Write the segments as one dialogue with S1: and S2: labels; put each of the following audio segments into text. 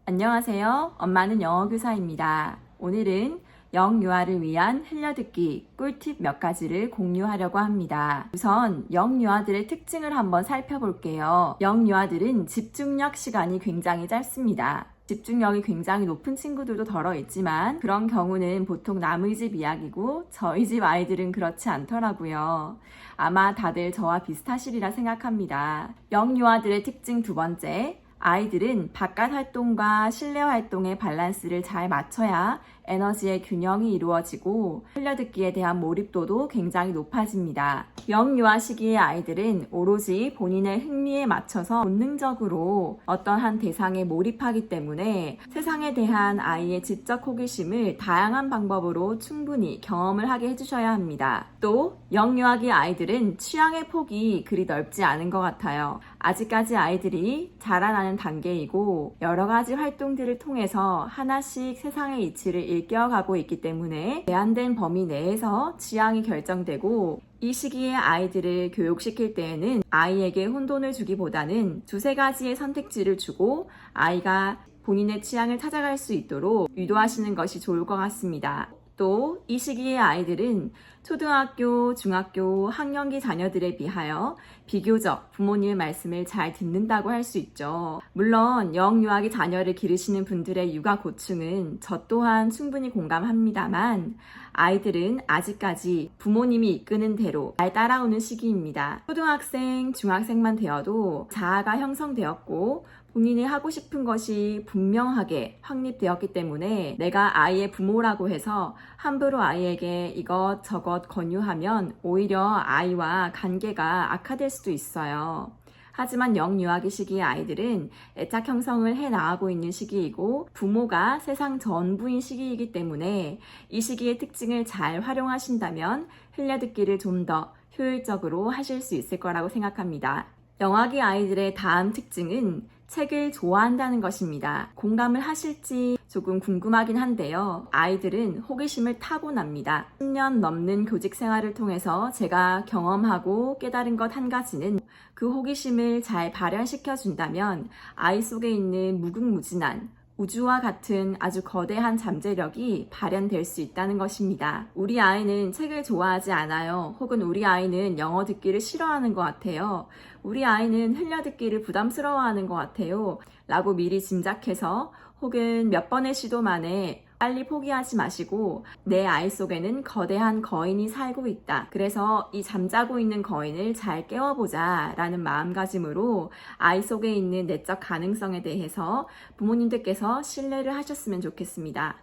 S1: 안녕하세요. 엄마는 영어교사입니다. 오늘은 영유아를 위한 흘려듣기 꿀팁 몇 가지를 공유하려고 합니다. 우선 영유아들의 특징을 한번 살펴볼게요. 영유아들은 집중력 시간이 굉장히 짧습니다. 집중력이 굉장히 높은 친구들도 덜어 있지만 그런 경우는 보통 남의 집 이야기고 저희 집 아이들은 그렇지 않더라고요. 아마 다들 저와 비슷하시리라 생각합니다. 영유아들의 특징 두 번째, 아이들은 바깥 활동과 실내 활동의 밸런스를 잘 맞춰야 에너지의 균형이 이루어지고 흘려듣기에 대한 몰입도도 굉장히 높아집니다. 영유아 시기의 아이들은 오로지 본인의 흥미에 맞춰서 본능적으로 어떠한 대상에 몰입하기 때문에 세상에 대한 아이의 지적 호기심을 다양한 방법으로 충분히 경험을 하게 해주셔야 합니다. 또 영유아기 아이들은 취향의 폭이 그리 넓지 않은 것 같아요. 아직까지 아이들이 자라나는 단계이고 여러 가지 활동들을 통해서 하나씩 세상의 이치를 일깨워가고 있기 때문에 제한된 범위 내에서 취향이 결정되고 이 시기에 아이들을 교육시킬 때에는 아이에게 혼돈을 주기보다는 두세 가지의 선택지를 주고 아이가 본인의 취향을 찾아갈 수 있도록 유도하시는 것이 좋을 것 같습니다. 또 이 시기의 아이들은 초등학교, 중학교, 학년기 자녀들에 비하여 비교적 부모님의 말씀을 잘 듣는다고 할 수 있죠. 물론 영유아기 자녀를 기르시는 분들의 육아 고충은 저 또한 충분히 공감합니다만 아이들은 아직까지 부모님이 이끄는 대로 잘 따라오는 시기입니다. 초등학생, 중학생만 되어도 자아가 형성되었고 본인이 하고 싶은 것이 분명하게 확립되었기 때문에 내가 아이의 부모라고 해서 함부로 아이에게 이것저것 권유하면 오히려 아이와 관계가 악화될 수도 있어요. 하지만 영유아기 시기의 아이들은 애착 형성을 해 나가고 있는 시기이고 부모가 세상 전부인 시기이기 때문에 이 시기의 특징을 잘 활용하신다면 흘려듣기를 좀 더 효율적으로 하실 수 있을 거라고 생각합니다. 영아기 아이들의 다음 특징은 책을 좋아한다는 것입니다. 공감을 하실지 조금 궁금하긴 한데요. 아이들은 호기심을 타고납니다. 10년 넘는 교직 생활을 통해서 제가 경험하고 깨달은 것 한 가지는 그 호기심을 잘 발현시켜 준다면 아이 속에 있는 무궁무진한 우주와 같은 아주 거대한 잠재력이 발현될 수 있다는 것입니다. 우리 아이는 책을 좋아하지 않아요. 혹은 우리 아이는 영어 듣기를 싫어하는 것 같아요. 우리 아이는 흘려듣기를 부담스러워하는 것 같아요. 라고 미리 짐작해서 혹은 몇 번의 시도 만에 빨리 포기하지 마시고 내 아이 속에는 거대한 거인이 살고 있다. 그래서 이 잠자고 있는 거인을 잘 깨워보자 라는 마음가짐으로 아이 속에 있는 내적 가능성에 대해서 부모님들께서 신뢰를 하셨으면 좋겠습니다.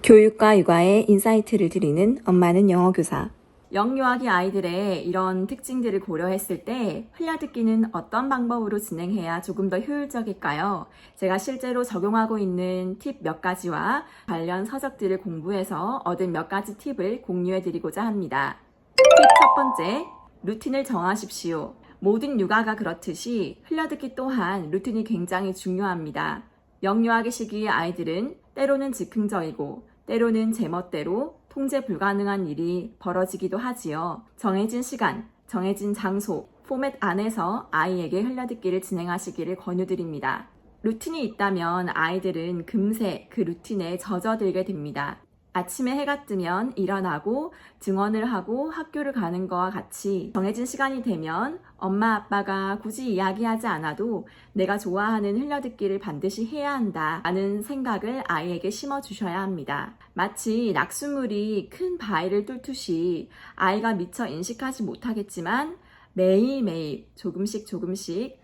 S1: 교육과 육아에 인사이트를 드리는 엄마는 영어교사. 영유아기 아이들의 이런 특징들을 고려했을 때 흘려듣기는 어떤 방법으로 진행해야 조금 더 효율적일까요? 제가 실제로 적용하고 있는 팁 몇 가지와 관련 서적들을 공부해서 얻은 몇 가지 팁을 공유해 드리고자 합니다. 팁 첫 번째, 루틴을 정하십시오. 모든 육아가 그렇듯이 흘려듣기 또한 루틴이 굉장히 중요합니다. 영유아기 시기의 아이들은 때로는 즉흥적이고 때로는 제멋대로 통제 불가능한 일이 벌어지기도 하지요. 정해진 시간, 정해진 장소, 포맷 안에서 아이에게 흘려듣기를 진행하시기를 권유드립니다. 루틴이 있다면 아이들은 금세 그 루틴에 젖어들게 됩니다. 아침에 해가 뜨면 일어나고 등원을 하고 학교를 가는 것과 같이 정해진 시간이 되면 엄마 아빠가 굳이 이야기하지 않아도 내가 좋아하는 흘려듣기를 반드시 해야 한다 라는 생각을 아이에게 심어주셔야 합니다. 마치 낙수물이 큰 바위를 뚫듯이 아이가 미처 인식하지 못하겠지만 매일매일 조금씩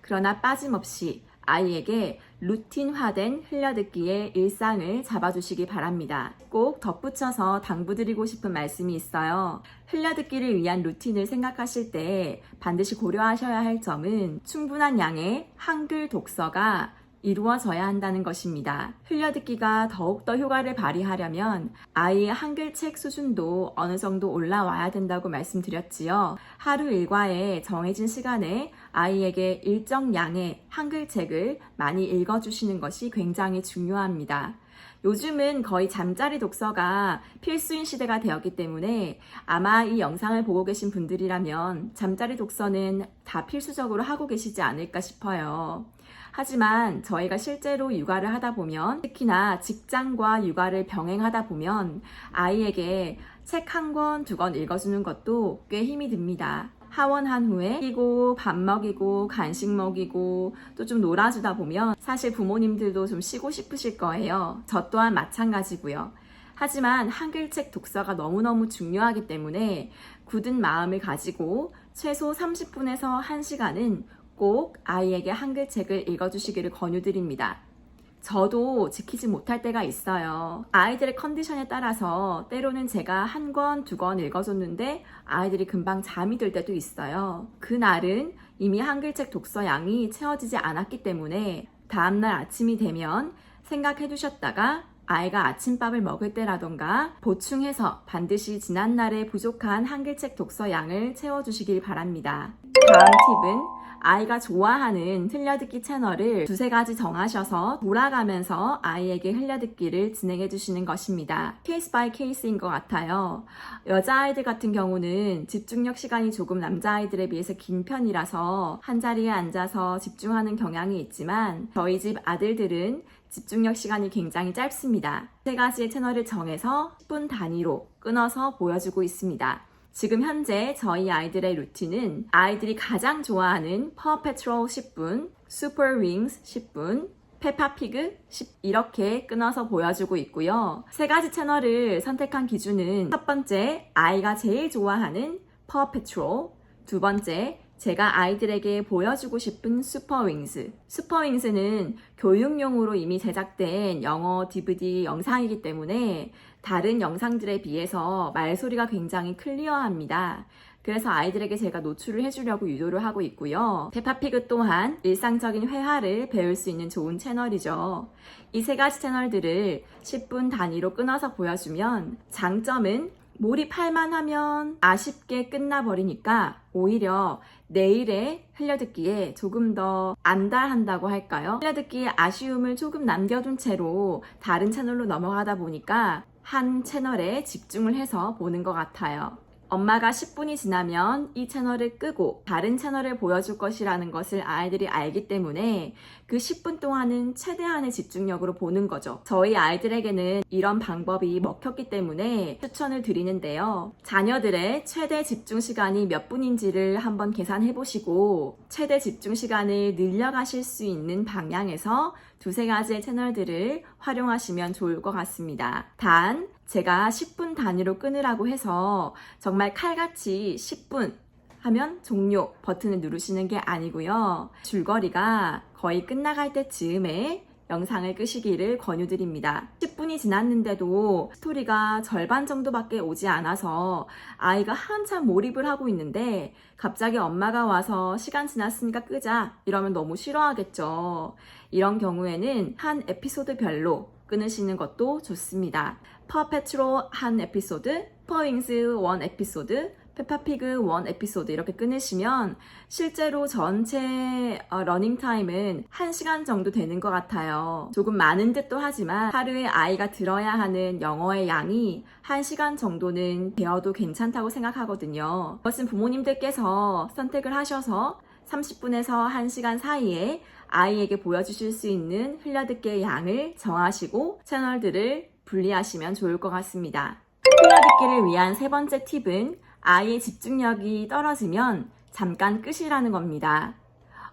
S1: 그러나 빠짐없이 아이에게 루틴화된 흘려듣기의 일상을 잡아주시기 바랍니다. 꼭 덧붙여서 당부드리고 싶은 말씀이 있어요. 흘려듣기를 위한 루틴을 생각하실 때 반드시 고려하셔야 할 점은 충분한 양의 한글 독서가 이루어져야 한다는 것입니다. 흘려듣기가 더욱더 효과를 발휘하려면 아이의 한글책 수준도 어느 정도 올라와야 된다고 말씀드렸지요. 하루 일과에 정해진 시간에 아이에게 일정 양의 한글책을 많이 읽어주시는 것이 굉장히 중요합니다. 요즘은 거의 잠자리 독서가 필수인 시대가 되었기 때문에 아마 이 영상을 보고 계신 분들이라면 잠자리 독서는 다 필수적으로 하고 계시지 않을까 싶어요. 하지만 저희가 실제로 육아를 하다 보면, 특히나 직장과 육아를 병행하다 보면 아이에게 책 한 권, 두 권 읽어주는 것도 꽤 힘이 듭니다. 하원한 후에 끼고 밥 먹이고 간식 먹이고 또 좀 놀아주다 보면 사실 부모님들도 좀 쉬고 싶으실 거예요. 저 또한 마찬가지고요. 하지만 한글책 독서가 너무너무 중요하기 때문에 굳은 마음을 가지고 최소 30분에서 1시간은 꼭 아이에게 한글책을 읽어주시기를 권유드립니다. 저도 지키지 못할 때가 있어요. 아이들의 컨디션에 따라서 때로는 제가 한 권, 두 권 읽어줬는데 아이들이 금방 잠이 들 때도 있어요. 그날은 이미 한글책 독서 양이 채워지지 않았기 때문에 다음날 아침이 되면 생각해 두셨다가 아이가 아침밥을 먹을 때라던가 보충해서 반드시 지난날에 부족한 한글책 독서 양을 채워주시길 바랍니다. 다음 팁은 아이가 좋아하는 흘려듣기 채널을 두세 가지 정하셔서 돌아가면서 아이에게 흘려듣기를 진행해 주시는 것입니다. 케이스 바이 케이스인 것 같아요. 여자아이들 같은 경우는 집중력 시간이 조금 남자아이들에 비해서 긴 편이라서 한자리에 앉아서 집중하는 경향이 있지만 저희 집 아들들은 집중력 시간이 굉장히 짧습니다. 세 가지의 채널을 정해서 10분 단위로 끊어서 보여주고 있습니다. 지금 현재 저희 아이들의 루틴은 아이들이 가장 좋아하는 파워 패트롤 10분, 슈퍼 윙스 10분, 페파피그 10 이렇게 끊어서 보여주고 있고요. 세 가지 채널을 선택한 기준은 첫 번째, 아이가 제일 좋아하는 파워 패트롤, 두 번째, 제가 아이들에게 보여주고 싶은 슈퍼윙스. 슈퍼윙스는 교육용으로 이미 제작된 영어 DVD 영상이기 때문에 다른 영상들에 비해서 말소리가 굉장히 클리어합니다. 그래서 아이들에게 제가 노출을 해주려고 유도를 하고 있고요. 페파피그 또한 일상적인 회화를 배울 수 있는 좋은 채널이죠. 이 세 가지 채널들을 10분 단위로 끊어서 보여주면 장점은 몰입할만 하면 아쉽게 끝나버리니까 오히려 내일의 흘려듣기에 조금 더 안달한다고 할까요? 흘려듣기에 아쉬움을 조금 남겨둔 채로 다른 채널로 넘어가다 보니까 한 채널에 집중을 해서 보는 것 같아요. 엄마가 10분이 지나면 이 채널을 끄고 다른 채널을 보여줄 것이라는 것을 아이들이 알기 때문에 그 10분 동안은 최대한의 집중력으로 보는 거죠. 저희 아이들에게는 이런 방법이 먹혔기 때문에 추천을 드리는데요. 자녀들의 최대 집중 시간이 몇 분인지를 한번 계산해 보시고 최대 집중 시간을 늘려가실 수 있는 방향에서 두세 가지의 채널들을 활용하시면 좋을 것 같습니다. 단, 제가 10분 단위로 끊으라고 해서 정말 칼같이 10분 하면 종료 버튼을 누르시는 게 아니고요. 줄거리가 거의 끝나갈 때쯤에 영상을 끄시기를 권유드립니다. 10분이 지났는데도 스토리가 절반 정도밖에 오지 않아서 아이가 한참 몰입을 하고 있는데 갑자기 엄마가 와서 시간 지났으니까 끄자 이러면 너무 싫어하겠죠. 이런 경우에는 한 에피소드별로 끊으시는 것도 좋습니다. 퍼페트로 한 에피소드, 퍼윙스 원 에피소드, 페파피그 원 에피소드 이렇게 끊으시면 실제로 전체 러닝타임은 1시간 정도 되는 것 같아요. 조금 많은 듯도 하지만 하루에 아이가 들어야 하는 영어의 양이 1시간 정도는 되어도 괜찮다고 생각하거든요. 그것은 부모님들께서 선택을 하셔서 30분에서 1시간 사이에 아이에게 보여주실 수 있는 흘려듣기의 양을 정하시고 채널들을 분리하시면 좋을 것 같습니다. 흘려듣기를 위한 세 번째 팁은 아이의 집중력이 떨어지면 잠깐 끄시라는 겁니다.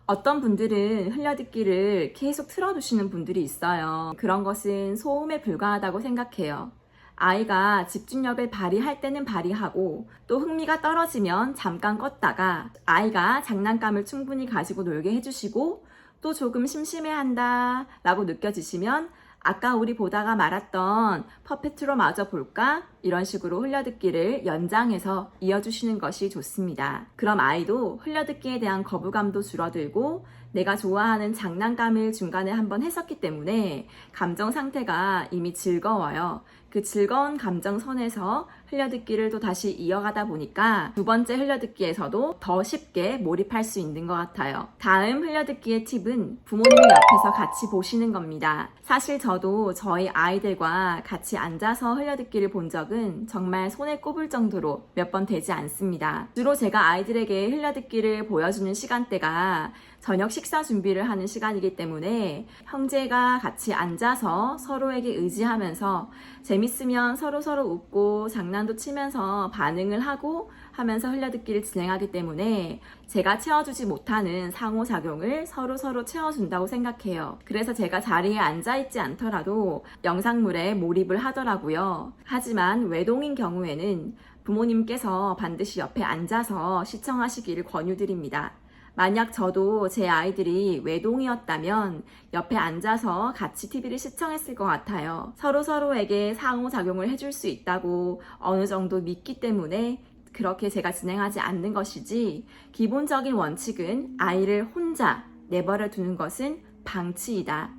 S1: 어떤 분들은 흘려듣기를 계속 틀어두시는 분들이 있어요. 그런 것은 소음에 불과하다고 생각해요. 아이가 집중력을 발휘할 때는 발휘하고 또 흥미가 떨어지면 잠깐 껐다가 아이가 장난감을 충분히 가지고 놀게 해주시고 또 조금 심심해한다 라고 느껴지시면 아까 우리 보다가 말았던 퍼페트로 마저 볼까? 이런 식으로 흘려듣기를 연장해서 이어주시는 것이 좋습니다. 그럼 아이도 흘려듣기에 대한 거부감도 줄어들고 내가 좋아하는 장난감을 중간에 한번 했었기 때문에 감정 상태가 이미 즐거워요. 그 즐거운 감정선에서 흘려듣기를 또 다시 이어가다 보니까 두 번째 흘려듣기에서도 더 쉽게 몰입할 수 있는 것 같아요. 다음 흘려듣기의 팁은 부모님이 옆에서 같이 보시는 겁니다. 사실 저도 저희 아이들과 같이 앉아서 흘려듣기를 본 적은 정말 손에 꼽을 정도로 몇 번 되지 않습니다. 주로 제가 아이들에게 흘려듣기를 보여주는 시간대가 저녁 식사 준비를 하는 시간이기 때문에 형제가 같이 앉아서 서로에게 의지하면서 재밌으면 서로 웃고 장난도 치면서 반응을 하고 하면서 흘려듣기를 진행하기 때문에 제가 채워주지 못하는 상호작용을 서로 채워준다고 생각해요. 그래서 제가 자리에 앉아있지 않더라도 영상물에 몰입을 하더라고요. 하지만 외동인 경우에는 부모님께서 반드시 옆에 앉아서 시청하시기를 권유드립니다. 만약 저도 제 아이들이 외동이었다면 옆에 앉아서 같이 TV를 시청했을 것 같아요. 서로에게 상호작용을 해줄 수 있다고 어느 정도 믿기 때문에 그렇게 제가 진행하지 않는 것이지, 기본적인 원칙은 아이를 혼자 내버려 두는 것은 방치이다.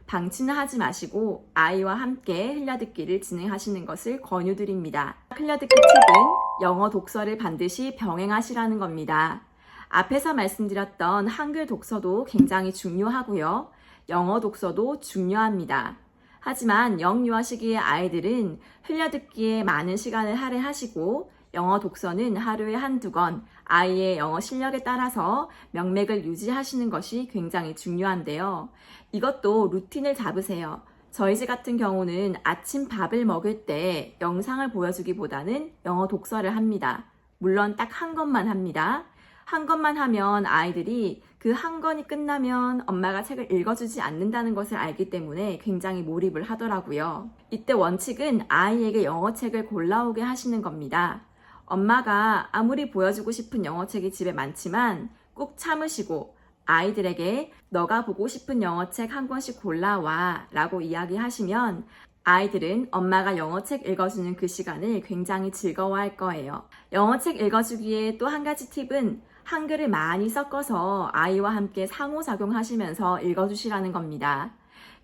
S1: 방치는 하지 마시고 아이와 함께 흘려듣기를 진행하시는 것을 권유드립니다. 흘려듣기 팁은 영어 독서를 반드시 병행하시라는 겁니다. 앞에서 말씀드렸던 한글 독서도 굉장히 중요하고요. 영어 독서도 중요합니다. 하지만 영유아 시기의 아이들은 흘려듣기에 많은 시간을 할애하시고 영어 독서는 하루에 한두 권 아이의 영어 실력에 따라서 명맥을 유지하시는 것이 굉장히 중요한데요. 이것도 루틴을 잡으세요. 저희 집 같은 경우는 아침 밥을 먹을 때 영상을 보여주기보다는 영어 독서를 합니다. 물론 딱 한 권만 합니다. 한 권만 하면 아이들이 그 한 권이 끝나면 엄마가 책을 읽어주지 않는다는 것을 알기 때문에 굉장히 몰입을 하더라고요. 이때 원칙은 아이에게 영어책을 골라오게 하시는 겁니다. 엄마가 아무리 보여주고 싶은 영어책이 집에 많지만 꾹 참으시고 아이들에게 너가 보고 싶은 영어책 한 권씩 골라와 라고 이야기하시면 아이들은 엄마가 영어책 읽어주는 그 시간을 굉장히 즐거워할 거예요. 영어책 읽어주기에 또 한 가지 팁은 한글을 많이 섞어서 아이와 함께 상호작용하시면서 읽어주시라는 겁니다.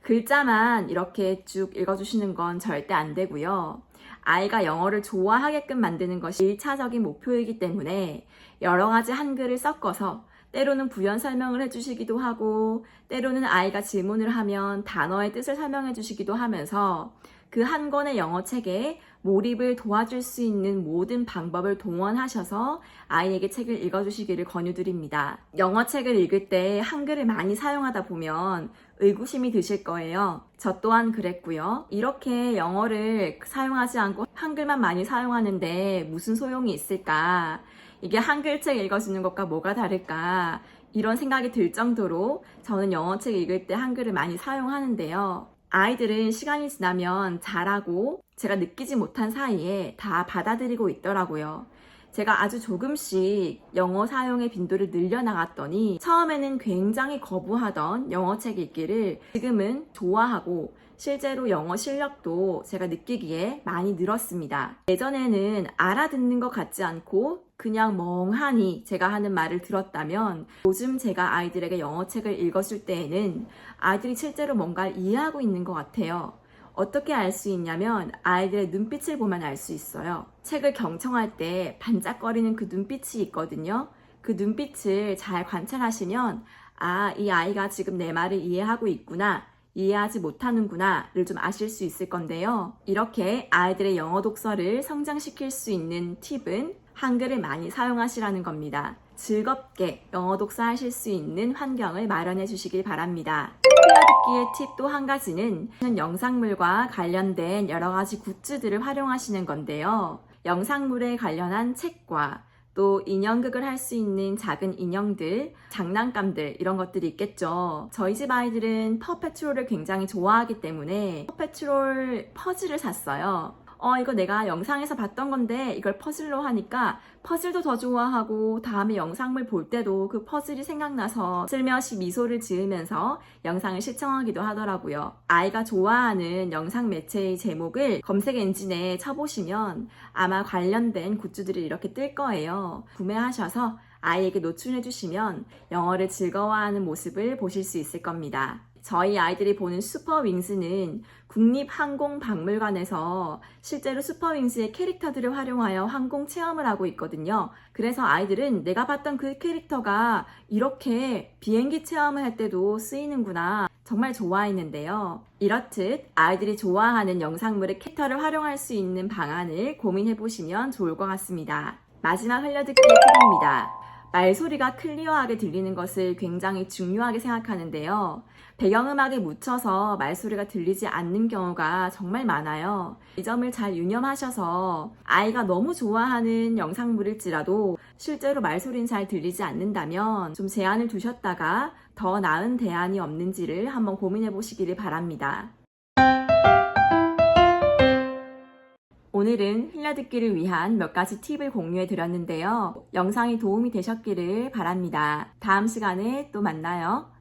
S1: 글자만 이렇게 쭉 읽어주시는 건 절대 안 되고요. 아이가 영어를 좋아하게끔 만드는 것이 1차적인 목표이기 때문에 여러 가지 한글을 섞어서 때로는 부연 설명을 해주시기도 하고 때로는 아이가 질문을 하면 단어의 뜻을 설명해 주시기도 하면서 그 한 권의 영어책에 몰입을 도와줄 수 있는 모든 방법을 동원하셔서 아이에게 책을 읽어주시기를 권유드립니다. 영어책을 읽을 때 한글을 많이 사용하다 보면 의구심이 드실 거예요. 저 또한 그랬고요. 이렇게 영어를 사용하지 않고 한글만 많이 사용하는데 무슨 소용이 있을까? 이게 한글책 읽어주는 것과 뭐가 다를까? 이런 생각이 들 정도로 저는 영어책 읽을 때 한글을 많이 사용하는데요. 아이들은 시간이 지나면 잘하고 제가 느끼지 못한 사이에 다 받아들이고 있더라고요. 제가 아주 조금씩 영어 사용의 빈도를 늘려나갔더니 처음에는 굉장히 거부하던 영어책 읽기를 지금은 좋아하고 실제로 영어 실력도 제가 느끼기에 많이 늘었습니다. 예전에는 알아듣는 것 같지 않고 그냥 멍하니 제가 하는 말을 들었다면 요즘 제가 아이들에게 영어책을 읽어줄 때에는 아이들이 실제로 뭔가를 이해하고 있는 것 같아요. 어떻게 알 수 있냐면 아이들의 눈빛을 보면 알 수 있어요. 책을 경청할 때 반짝거리는 그 눈빛이 있거든요. 그 눈빛을 잘 관찰하시면 아, 이 아이가 지금 내 말을 이해하고 있구나, 이해하지 못하는구나를 좀 아실 수 있을 건데요. 이렇게 아이들의 영어 독서를 성장시킬 수 있는 팁은 한글을 많이 사용하시라는 겁니다. 즐겁게 영어 독서하실 수 있는 환경을 마련해 주시길 바랍니다. 흘려듣기의 팁 또 한 가지는 영상물과 관련된 여러 가지 굿즈들을 활용하시는 건데요. 영상물에 관련한 책과 또 인형극을 할 수 있는 작은 인형들, 장난감들 이런 것들이 있겠죠. 저희 집 아이들은 퍼페트롤을 굉장히 좋아하기 때문에 퍼페트롤 퍼즐을 샀어요. 이거 내가 영상에서 봤던 건데 이걸 퍼즐로 하니까 퍼즐도 더 좋아하고 다음에 영상물 볼 때도 그 퍼즐이 생각나서 슬며시 미소를 지으면서 영상을 시청하기도 하더라고요. 아이가 좋아하는 영상 매체의 제목을 검색 엔진에 쳐보시면 아마 관련된 굿즈들이 이렇게 뜰 거예요. 구매하셔서 아이에게 노출해 주시면 영어를 즐거워하는 모습을 보실 수 있을 겁니다. 저희 아이들이 보는 슈퍼윙스는 국립항공박물관에서 실제로 슈퍼윙스의 캐릭터들을 활용하여 항공 체험을 하고 있거든요. 그래서 아이들은 내가 봤던 그 캐릭터가 이렇게 비행기 체험을 할 때도 쓰이는구나 정말 좋아했는데요. 이렇듯 아이들이 좋아하는 영상물의 캐릭터를 활용할 수 있는 방안을 고민해 보시면 좋을 것 같습니다. 마지막 흘려듣기의 팁입니다. 말소리가 클리어하게 들리는 것을 굉장히 중요하게 생각하는데요. 배경음악에 묻혀서 말소리가 들리지 않는 경우가 정말 많아요. 이 점을 잘 유념하셔서 아이가 너무 좋아하는 영상물일지라도 실제로 말소리는 잘 들리지 않는다면 좀 제한을 두셨다가 더 나은 대안이 없는지를 한번 고민해 보시기를 바랍니다. 오늘은 흘려듣기를 위한 몇 가지 팁을 공유해 드렸는데요. 영상이 도움이 되셨기를 바랍니다. 다음 시간에 또 만나요.